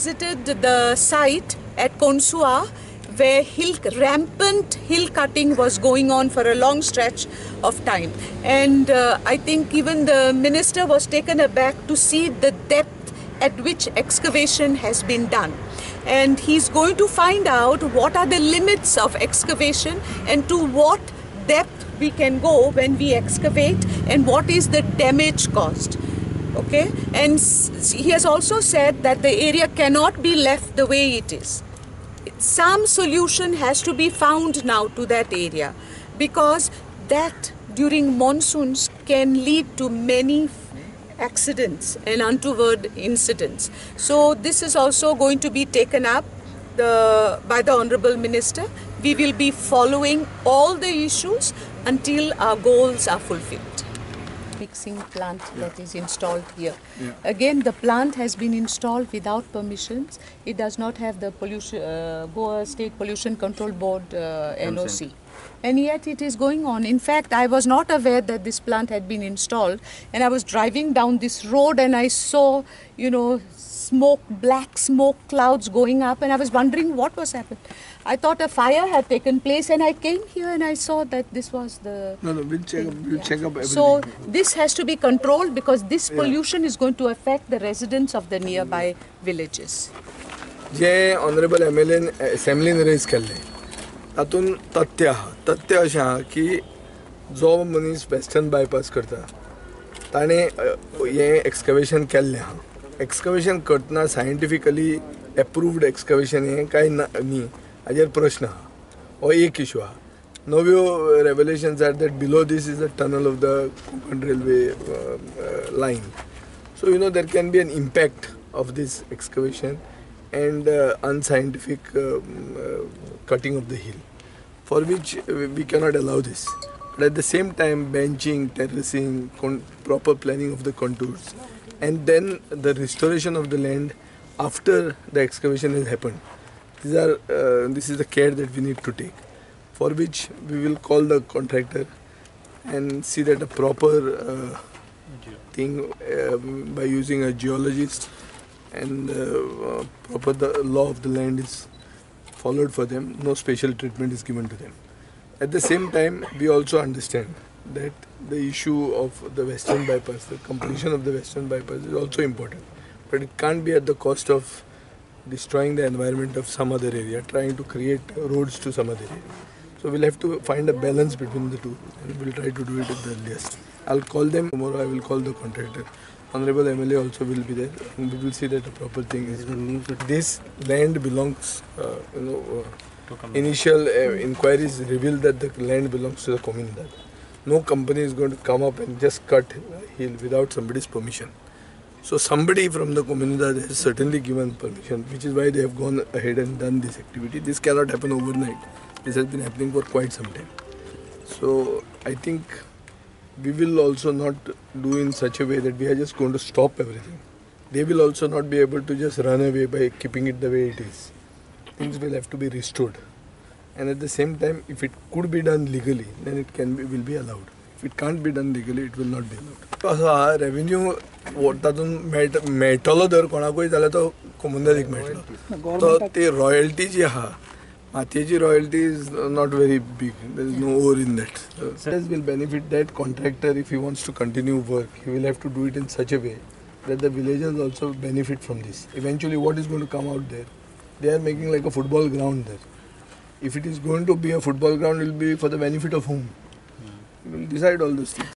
visited the site at Konsua where rampant hill cutting was going on for a long stretch of time. And I think even the minister was taken aback to see the depth at which excavation has been done. And he's going to find out what are the limits of excavation and to what depth we can go when we excavate and what is the damage caused. Okay, and he has also said that the area cannot be left the way it is. Some solution has to be found now to that area, because that during monsoons can lead to many accidents and untoward incidents. So this is also going to be taken up by the Honorable Minister. We will be following all the issues until our goals are fulfilled. Mixing plant that is installed here. Again, the plant has been installed without permissions. It does not have the Goa State Pollution Control Board NOC. And yet it is going on. In fact, I was not aware that this plant had been installed, and I was driving down this road and I saw, black smoke clouds going up, and I was wondering what was happening. I thought a fire had taken place, and I came here and I saw that this was the... No, we'll check up everything. So this has to be controlled, because this pollution is going to affect the residents of the nearby villages. J Honorable MLA Assembly raise केल्ले, तातून तथ्य अशें आहा की जो मनीस western bypass करता ताणे हे एक्सकवेशन केल्लें आहा. एक्सकवेशन करतना सायंटिफिकली एप्रूव्ड एक्सकवेशन हें कांय न्ही हाजेर प्रश्न आहा. हो एक इशू आहा. नव्यो revelations are that below this is the tunnel of the Konkan railway line. So there can be an impact of this excavation and unscientific cutting of the hill, for which we cannot allow this. But at the same time, benching, terracing, proper planning of the contours, and then the restoration of the land after the excavation has happened. This is the care that we need to take, for which we will call the contractor and see that a proper thing by using a geologist and proper the law of the land is followed for them. No special treatment is given to them. At the same time, we also understand that the issue of the western bypass, the completion of the western bypass is also important, but it can't be at the cost of destroying the environment of some other area, trying to create roads to some other area. So we'll have to find a balance between the two, and we'll try to do it at the earliest. I'll call them tomorrow. I will call the contractor. Honorable MLA also will be there, and we will see that a proper thing is. This land belongs, initial inquiries reveal that the land belongs to the comunidad. No company is going to come up and just cut hill without somebody's permission. So somebody from the comunidad has certainly given permission, which is why they have gone ahead and done this activity. This cannot happen overnight. This has been happening for quite some time. So I think we will also not do in such a way that we are just going to stop everything. They will also not be able to just run away by keeping it the way it is. Things will have to be restored. And at the same time, if it could be done legally, then it will be allowed. If it can't be done legally, it will not be allowed. Revenue, मेळटलो दर कोणाकूय जाल्यार तो कोमुनदादीक मेळटलो. तो ती royalty जी आहा, मातयेची royalty is not very big. There is no ore in that. This will benefit that contractor if he wants to continue work. He will have to do it in such a way that the villagers also benefit from this. Eventually, what is going to come out there? They are making like a football ground there. If it is going to be a football ground, it will be for the benefit of whom? We will decide all those things.